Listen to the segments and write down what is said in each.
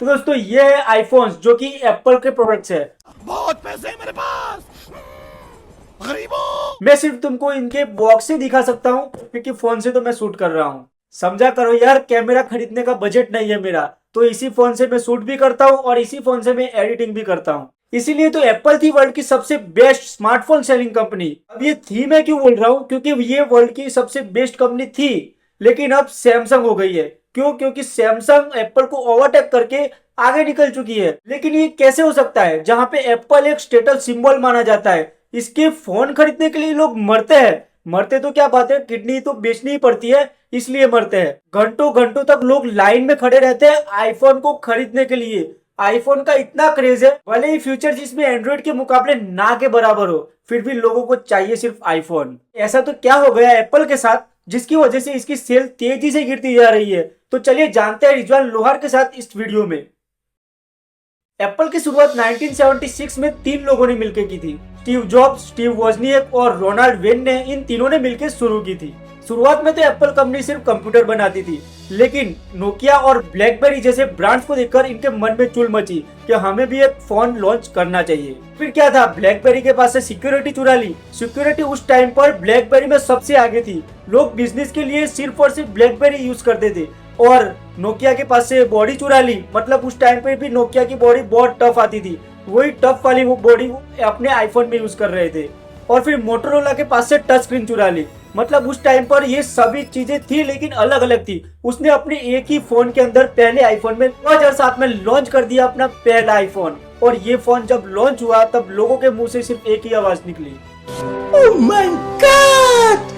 तो दोस्तों ये है आईफोन्स जो कि एप्पल के प्रोडक्ट्स है। बहुत पैसे हैं मेरे पास, गरीबों। मैं सिर्फ तुमको इनके बॉक्स से दिखा सकता हूँ क्योंकि फोन से तो मैं शूट कर रहा हूँ। समझा करो यार, कैमरा खरीदने का बजट नहीं है मेरा, तो इसी फोन से मैं शूट भी करता हूँ और इसी फोन से मैं एडिटिंग भी करता हूँ। इसीलिए तो एप्पल थी वर्ल्ड की सबसे बेस्ट स्मार्टफोन सेलिंग कंपनी। अब ये थी मैं क्यों बोल रहा हूँ, क्योंकि ये वर्ल्ड की सबसे बेस्ट कंपनी थी, लेकिन अब सैमसंग हो गई है। क्यों? क्योंकि सैमसंग एप्पल को ओवरटेक करके आगे निकल चुकी है। लेकिन ये कैसे हो सकता है जहां पे एप्पल एक स्टेटस सिंबल माना जाता है, इसके फोन खरीदने के लिए लोग मरते हैं। मरते तो क्या बात है, किडनी तो बेचनी ही पड़ती है, इसलिए मरते हैं। घंटों घंटों तक लोग लाइन में खड़े रहते हैं आईफोन को खरीदने के लिए। आईफोन का इतना क्रेज है, भले ही फ्यूचर जिसमें एंड्रॉइड के मुकाबले ना के बराबर हो, फिर भी लोगों को चाहिए सिर्फ आईफोन। ऐसा तो क्या हो गया एप्पल के साथ जिसकी वजह से इसकी सेल तेजी से गिरती जा रही है? तो चलिए जानते हैं रिजवान लोहार के साथ इस वीडियो में। एप्पल की शुरुआत 1976 में 3 लोगों ने मिलकर की थी। स्टीव जॉब्स, स्टीव वोजनिएक और रोनाल्ड वेन ने इन तीनों ने मिलकर शुरू की थी। शुरुआत में तो एप्पल कंपनी सिर्फ कंप्यूटर बनाती थी, लेकिन नोकिया और ब्लैकबेरी जैसे ब्रांड्स को देखकर इनके मन में चुल मची कि हमें भी एक फोन लॉन्च करना चाहिए। फिर क्या था, ब्लैकबेरी के पास से सिक्योरिटी चुरा ली। सिक्योरिटी उस टाइम पर ब्लैकबेरी में सबसे आगे थी। लोग बिजनेस के लिए सिर्फ और सिर्फ ब्लैकबेरी यूज करते थे। और नोकिया के पास से बॉडी चुरा ली, मतलब उस टाइम पे भी नोकिया की बॉडी बहुत टफ आती थी। वही टफ वाली वो बॉडी अपने आईफोन में यूज कर रहे थे। और फिर मोटोरोला के पास से टच स्क्रीन चुरा ली, मतलब उस टाइम पर ये सभी चीजें थी लेकिन अलग अलग थी। उसने अपने एक ही फोन के अंदर पहले आईफोन में 2007 में लॉन्च कर दिया अपना पहला आईफोन। और ये फोन जब लॉन्च हुआ तब लोगों के मुंह से सिर्फ एक ही आवाज निकली, oh my God,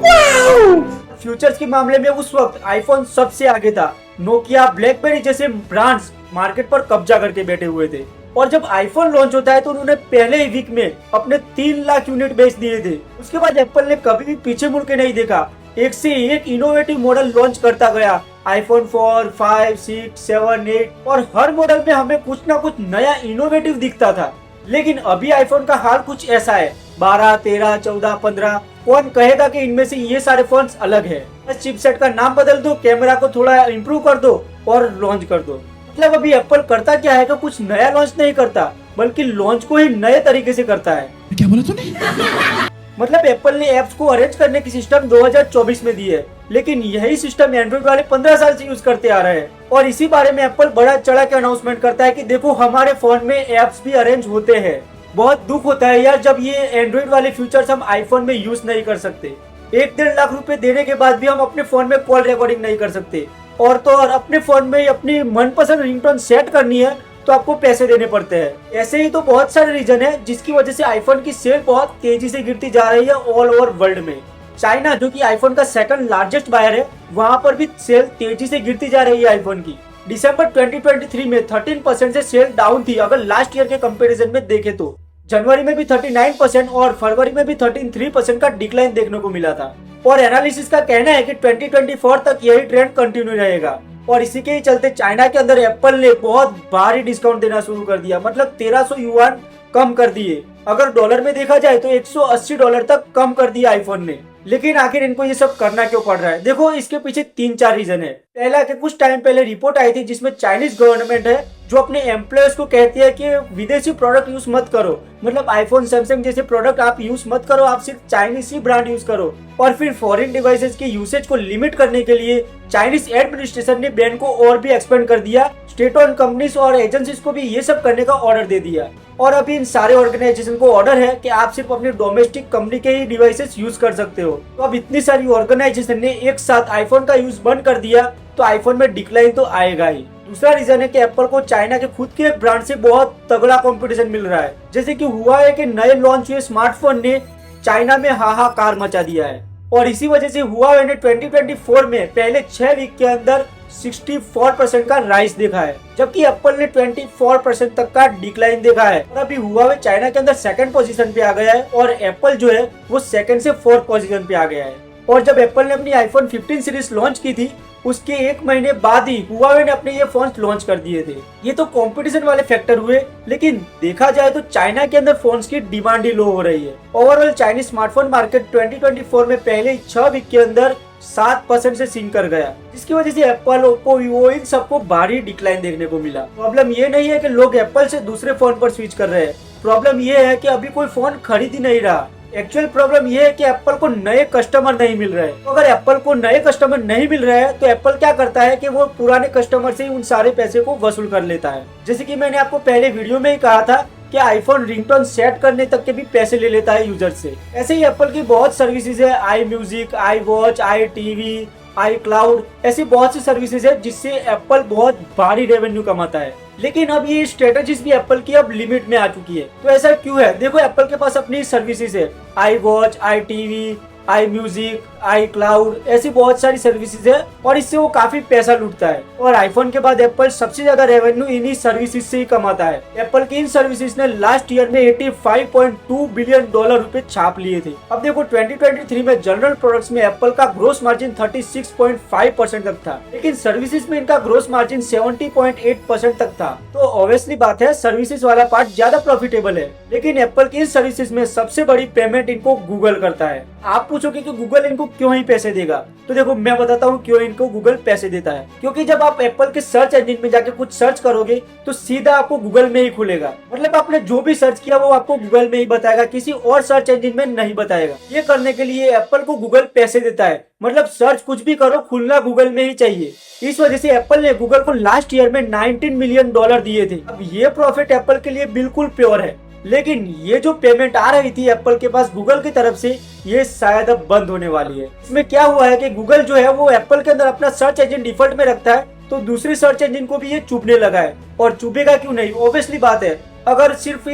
wow. Futures के मामले में उस वक्त आईफोन सबसे आगे था। नोकिया, ब्लैकबेरी जैसे ब्रांड्स मार्केट पर कब्जा करके बैठे हुए थे। और जब आईफोन लॉन्च होता है तो उन्होंने पहले ही वीक में अपने 3 लाख यूनिट बेच दिए थे। उसके बाद एप्पल ने कभी भी पीछे मुड़ के नहीं देखा, एक से एक इनोवेटिव मॉडल लॉन्च करता गया। आईफोन 4, 5, 6, 7, 8 और हर मॉडल में हमें कुछ ना कुछ नया इनोवेटिव दिखता था। लेकिन अभी आईफोन का हाल कुछ ऐसा है, 12, 13, 14, 15, कौन कहेगा कि इनमें से ये सारे फोन्स अलग है? बस चिपसेट का नाम बदल दो, कैमरा को थोड़ा इम्प्रूव कर दो और लॉन्च कर दो। मतलब अभी एप्पल करता क्या है कि कुछ नया लॉन्च नहीं करता, बल्कि लॉन्च को ही नए तरीके से करता है। क्या बोला तूने? मतलब एप्पल ने एप्स को अरेंज करने की सिस्टम 2024 में दी है, लेकिन यही सिस्टम एंड्रॉइड वाले 15 साल से यूज करते आ रहे हैं। और इसी बारे में एप्पल बड़ा चढ़ा के अनाउंसमेंट करता है कि देखो हमारे फोन में एप्स भी अरेंज होते हैं। बहुत दुख होता है यार जब ये एंड्रॉइड वाले फीचर्स हम आईफोन में यूज नहीं कर सकते। 1-1.5 लाख रुपए देने के बाद भी हम अपने फोन में कॉल रिकॉर्डिंग नहीं कर सकते। और तो और अपने फोन में अपनी मनपसंद रिंगटोन सेट करनी है तो आपको पैसे देने पड़ते हैं। ऐसे ही तो बहुत सारे रीजन है जिसकी वजह से आईफोन की सेल बहुत तेजी से गिरती जा रही है ऑल ओवर वर्ल्ड में। चाइना जो कि आईफोन का सेकंड लार्जेस्ट बायर है, वहां पर भी सेल तेजी से गिरती जा रही है आईफोन की। दिसंबर 2023 में 13% से सेल डाउन थी अगर लास्ट ईयर के कंपैरिजन में देखें तो। जनवरी में भी 39% और फरवरी में भी 13% का डिक्लाइन देखने को मिला था। और एनालिसिस का कहना है कि 2024 तक यही ट्रेंड कंटिन्यू रहेगा। और इसी के ही चलते चाइना के अंदर एप्पल ने बहुत भारी डिस्काउंट देना शुरू कर दिया, मतलब 1300 युआन कम कर दिए। अगर डॉलर में देखा जाए तो $180 तक कम कर दिया आईफोन ने। लेकिन आखिर इनको ये सब करना क्यों पड़ रहा है? देखो इसके पीछे 3-4 रीजन है। पहला कि कुछ टाइम पहले रिपोर्ट आई थी जिसमें चाइनीज गवर्नमेंट है जो अपने एम्प्लॉयज को कहती है कि विदेशी प्रोडक्ट यूज मत करो, मतलब आईफोन, सैमसंग जैसे प्रोडक्ट आप यूज मत करो, आप सिर्फ चाइनीज ही ब्रांड यूज करो। और फिर फॉरेन डिवाइसेस के यूसेज को लिमिट करने के लिए चाइनीज एडमिनिस्ट्रेशन ने बैन को और भी एक्सपेंड कर दिया। स्टेट ओन कंपनीज और एजेंसीज को भी ये सब करने का ऑर्डर दे दिया। और अभी इन सारे ऑर्गेनाइजेशन को ऑर्डर है कि आप सिर्फ अपनी डोमेस्टिक कंपनी के ही डिवाइसेस यूज कर सकते हो। तो अब इतनी सारी ऑर्गेनाइजेशन ने एक साथ आईफोन का यूज बंद कर दिया तो आईफोन में डिक्लाइन तो आएगा ही। दूसरा रीजन है कि एप्पल को चाइना के खुद के एक ब्रांड से बहुत तगड़ा कंपटीशन मिल रहा है। जैसे कि हुआ है कि नए लॉन्च हुए स्मार्टफोन ने चाइना में हाहाकार मचा दिया है। और इसी वजह से हुआवे ने 2024 में पहले 6 वीक के अंदर 64% का राइज देखा है, जबकि एप्पल ने 24% तक का डिक्लाइन देखा है। और अभी हुआवे चाइना के अंदर सेकंड पोजीशन पे आ गया है और एप्पल जो है वो सेकंड से 4th पोजीशन पे आ गया है। और जब एप्पल ने अपनी आईफोन 15 सीरीज लॉन्च की थी उसके 1 महीने बाद ही हुआवे ने अपने ये फोन लॉन्च कर दिए थे। ये तो कंपटीशन वाले फैक्टर हुए, लेकिन देखा जाए तो चाइना के अंदर फोन्स की डिमांड ही लो हो रही है। ओवरऑल चाइनीज स्मार्टफोन मार्केट 2024 में पहले 6 वीक के अंदर 7% से सिंक कर गया, जिसकी वजह से एप्पल, ओप्पो, वीवो इन सबको भारी डिक्लाइन देखने को मिला। प्रॉब्लम ये नहीं है कि लोग एप्पल से दूसरे फोन पर स्विच कर रहे हैं, प्रॉब्लम ये है कि अभी कोई फोन खरीद ही नहीं रहा। एक्चुअल प्रॉब्लम ये है कि एप्पल को नए कस्टमर नहीं मिल रहे। तो अगर एप्पल को नए कस्टमर नहीं मिल रहे हैं तो एप्पल क्या करता है कि वो पुराने कस्टमर से उन सारे पैसे को वसूल कर लेता है। जैसे कि मैंने आपको पहले वीडियो में ही कहा था कि आईफोन रिंगटोन सेट करने तक के भी पैसे ले लेता है यूजर से। ऐसे ही एप्पल की बहुत सर्विसेज है, iMusic, iWatch, iTV, iCloud, ऐसी बहुत सी सर्विसेज है जिससे एप्पल बहुत भारी रेवेन्यू कमाता है। लेकिन अब ये स्ट्रेटेजीज भी एप्पल की अब लिमिट में आ चुकी है। तो ऐसा क्यों है? देखो, एप्पल के पास अपनी सर्विसेज है, I watch, iTV, I music, I cloud, ऐसी बहुत सारी सर्विसेज है और इससे वो काफी पैसा लूटता है। और आईफोन के बाद एप्पल सबसे ज्यादा रेवेन्यू इन्हीं सर्विसेज से ही कमाता है। एप्पल की इन सर्विसेज ने लास्ट ईयर में 85.2 बिलियन डॉलर रुपए छाप लिए थे। अब देखो 2023 में जनरल प्रोडक्ट्स में एप्पल का ग्रोस मार्जिन 36.5% तक था, लेकिन सर्विसेज में इनका ग्रोस मार्जिन 70.8% तक था। तो ऑब्वियसली बात है, सर्विसेज वाला पार्ट ज्यादा प्रॉफिटेबल है। लेकिन एप्पल की इन सर्विसेज में सबसे बड़ी पेमेंट इनको गूगल करता है। आप पूछोगे कि गूगल इनको क्यों ही पैसे देगा, तो देखो मैं बताता हूँ क्यों इनको गूगल पैसे देता है। क्योंकि जब आप एप्पल के सर्च इंजन में जाके कुछ सर्च करोगे तो सीधा आपको गूगल में ही खुलेगा। मतलब आपने जो भी सर्च किया वो आपको गूगल में ही बताएगा, किसी और सर्च इंजन में नहीं बताएगा। ये करने के लिए एप्पल को गूगल पैसे देता है। मतलब सर्च कुछ भी करो, खुलना गूगल में ही चाहिए। इस वजह से एप्पल ने गूगल को लास्ट ईयर में 19 मिलियन डॉलर दिए थे। अब ये प्रॉफिट एप्पल के लिए बिल्कुल प्योर है। लेकिन ये जो पेमेंट आ रही थी एप्पल के पास गूगल की तरफ से, ये शायद अब बंद होने वाली है। इसमें क्या हुआ है कि गूगल जो है वो एप्पल के अंदर अपना सर्च इंजन डिफॉल्ट में रखता है, तो दूसरे सर्च इंजन को भी ये चुभने लगा है। और चुभेगा क्यों नहीं? ऑब्वियसली बात है, अगर सिर्फ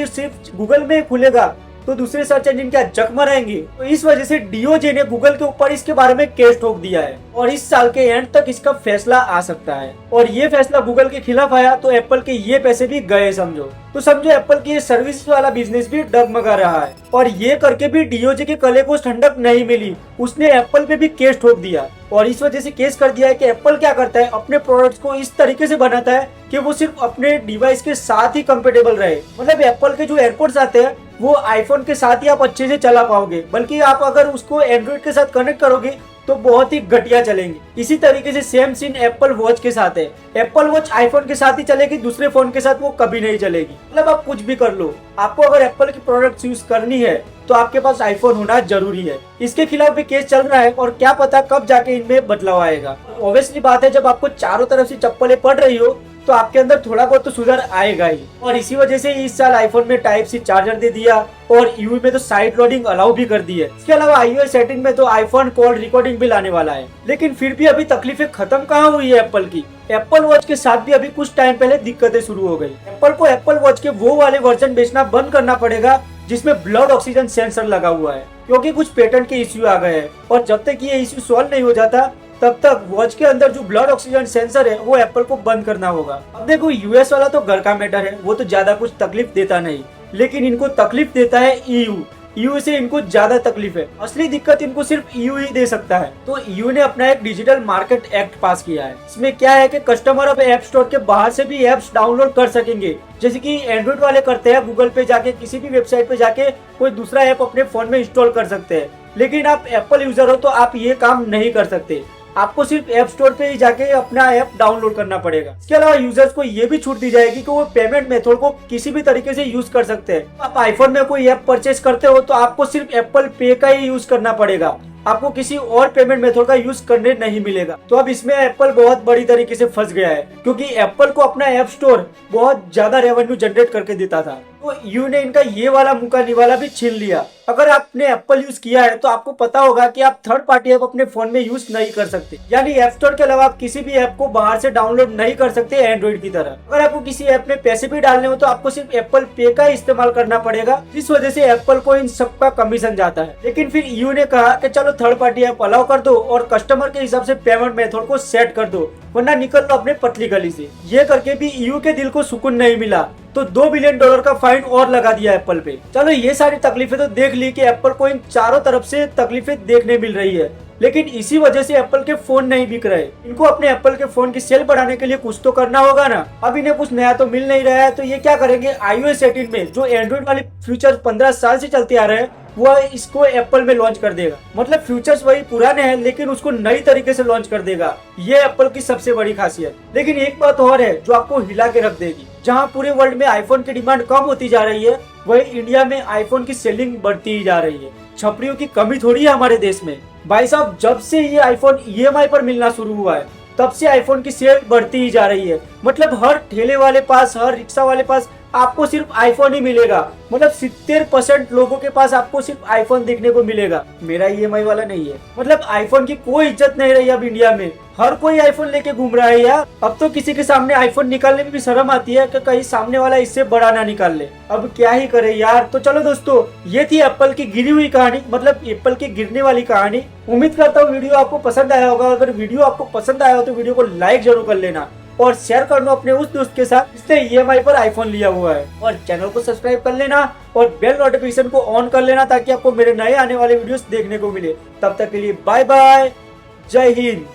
गूगल में खुलेगा तो दूसरे सर्च इंजन क्या जक मरेंगे? तो इस वजह से डीओजे ने गूगल के ऊपर इसके बारे में केस ठोक दिया है और इस साल के एंड तक इसका फैसला आ सकता है। और ये फैसला गूगल के खिलाफ आया तो एप्पल के ये पैसे भी गए समझो। तो समझो एप्पल की ये सर्विस वाला बिजनेस भी डगमगा रहा है। और ये करके भी डीओजे के गले को ठंडक नहीं मिली, उसने एप्पल पे भी केस ठोक दिया। और इस वजह से केस कर दिया है कि एप्पल क्या करता है, अपने प्रोडक्ट्स को इस तरीके से बनाता है कि वो सिर्फ अपने डिवाइस के साथ ही कंपेटेबल रहे। मतलब एप्पल के जो एयरपोर्ट्स आते हैं वो आईफोन के साथ ही आप अच्छे से चला पाओगे, बल्कि आप अगर उसको एंड्रॉइड के साथ कनेक्ट करोगे तो बहुत ही घटिया चलेंगे। इसी तरीके से सेम सीन एप्पल वॉच के साथ है। एप्पल वॉच आईफोन के साथ ही चलेगी, दूसरे फोन के साथ वो कभी नहीं चलेगी। मतलब आप कुछ भी कर लो, आपको अगर एप्पल की प्रोडक्ट्स यूज करनी है तो आपके पास आईफोन होना जरूरी है। इसके खिलाफ भी केस चल रहा है और क्या पता कब जाके इनमें बदलाव आएगा। ऑब्वियसली बात है, जब आपको चारों तरफ से चप्पलें पड़ रही हो तो आपके अंदर थोड़ा बहुत तो सुधार आएगा ही। और इसी वजह से इस साल आईफोन में टाइप सी चार्जर दे दिया और यूवी में तो साइड लोडिंग अलाउ भी कर दी है। इसके अलावा iOS सेटिंग में तो आईफोन कॉल रिकॉर्डिंग भी लाने वाला है। लेकिन फिर भी अभी तकलीफें खत्म कहाँ हुई है एप्पल की। एप्पल वॉच के साथ भी अभी कुछ टाइम पहले दिक्कतें शुरू हो गई। एप्पल को एप्पल वॉच के वो वाले वर्जन बेचना बंद करना पड़ेगा जिसमें ब्लड ऑक्सीजन सेंसर लगा हुआ है, क्योंकि कुछ पेटेंट के इश्यू आ गए हैं। और जब तक ये इश्यू सॉल्व नहीं हो जाता तब तक वॉच के अंदर जो ब्लड ऑक्सीजन सेंसर है वो एप्पल को बंद करना होगा। अब देखो यूएस वाला तो घर का मैटर है, वो तो ज्यादा कुछ तकलीफ देता नहीं, लेकिन इनको तकलीफ देता है ईयू से इनको ज्यादा तकलीफ है। असली दिक्कत इनको सिर्फ ईयू ही दे सकता है। तो ईयू ने अपना एक डिजिटल मार्केट एक्ट पास किया है। इसमें क्या है कि कस्टमर अब ऐप स्टोर के बाहर से भी एप्स डाउनलोड कर सकेंगे, जैसे कि एंड्रॉइड वाले करते हैं। गूगल पे जाके किसी भी वेबसाइट पे जाके कोई दूसरा ऐप अपने फोन में इंस्टॉल कर सकते हैं। लेकिन आप एप्पल यूजर हो तो आप ये काम नहीं कर सकते, आपको सिर्फ ऐप स्टोर पे ही जाके अपना ऐप डाउनलोड करना पड़ेगा। इसके अलावा यूजर्स को ये भी छूट दी जाएगी कि वो पेमेंट मेथड को किसी भी तरीके से यूज कर सकते हैं। आप आईफोन में कोई ऐप परचेज करते हो तो आपको सिर्फ एप्पल पे का ही यूज करना पड़ेगा, आपको किसी और पेमेंट मेथड का यूज करने नहीं मिलेगा। तो अब इसमें एप्पल बहुत बड़ी तरीके से फंस गया है, क्योंकि एप्पल को अपना ऐप स्टोर बहुत ज्यादा रेवेन्यू जनरेट करके देता था। तो यू ने इनका ये वाला मुका निवाला भी छीन लिया। अगर आपने एप्पल यूज किया है तो आपको पता होगा कि आप थर्ड पार्टी ऐप अपने फोन में यूज नहीं कर सकते, यानी ऐप स्टोर के अलावा आप किसी भी ऐप को बाहर से डाउनलोड नहीं कर सकते एंड्रॉइड की तरह। अगर आपको किसी ऐप में पैसे भी डालने हो तो आपको सिर्फ एप्पल पे का इस्तेमाल करना पड़ेगा, जिस वजह से एप्पल को इन सबका कमीशन जाता है। लेकिन फिर यू ने कहा कि चलो थर्ड पार्टी ऐप अलाउ कर दो और कस्टमर के हिसाब से पेमेंट मेथड को सेट कर दो, वरना निकल लो अपने पतली गली से। ये करके भी ईयू के दिल को सुकून नहीं मिला, तो $2 बिलियन का फाइन और लगा दिया एप्पल पे। चलो ये सारी तकलीफें तो देख ली कि एप्पल को इन चारों तरफ से तकलीफें देखने मिल रही है। लेकिन इसी वजह से एप्पल के फोन नहीं बिक रहे। इनको अपने एप्पल के फोन की सेल बढ़ाने के लिए कुछ तो करना होगा ना। अब इन्हें कुछ नया तो मिल नहीं रहा है, तो ये क्या करेंगे, iOS 18 में जो एंड्रॉइड वाले फीचर्स 15 साल से चलते आ रहे हैं वो इसको एप्पल में लॉन्च कर देगा। मतलब फीचर्स वही पुराने हैं लेकिन उसको नई तरीके से लॉन्च कर देगा। ये एप्पल की सबसे बड़ी खासियत। लेकिन एक बात और है जो आपको हिला के रख देगी, जहाँ पूरे वर्ल्ड में आईफोन की डिमांड कम होती जा रही है वही इंडिया में आईफोन की सेलिंग बढ़ती ही जा रही है। छपरियों की कमी थोड़ी है हमारे देश में भाई साहब। जब से ये आईफोन EMI पर मिलना शुरू हुआ है तब से आईफोन की सेल बढ़ती ही जा रही है। मतलब हर ठेले वाले पास, हर रिक्शा वाले पास आपको सिर्फ आईफोन ही मिलेगा। मतलब 70% लोगों के पास आपको सिर्फ आईफोन देखने को मिलेगा। मेरा EMI वाला नहीं है। मतलब आईफोन की कोई इज्जत नहीं रही अब इंडिया में। हर कोई आईफोन लेके घूम रहा है यार। अब तो किसी के सामने आईफोन निकालने में भी शर्म आती है कि कहीं सामने वाला इससे बड़ा ना निकाल ले। अब क्या ही करे यार। तो चलो दोस्तों, ये थी एप्पल की गिरी हुई कहानी, मतलब एप्पल की गिरने वाली कहानी। उम्मीद करता हूँ वीडियो आपको पसंद आया होगा। अगर वीडियो आपको पसंद आया हो तो वीडियो को लाइक जरूर कर लेना और शेयर कर दो अपने उस दोस्त के साथ जिसने EMI पर आईफोन लिया हुआ है। और चैनल को सब्सक्राइब कर लेना और बेल नोटिफिकेशन को ऑन कर लेना ताकि आपको मेरे नए आने वाले वीडियोस देखने को मिले। तब तक के लिए बाय बाय, जय हिंद।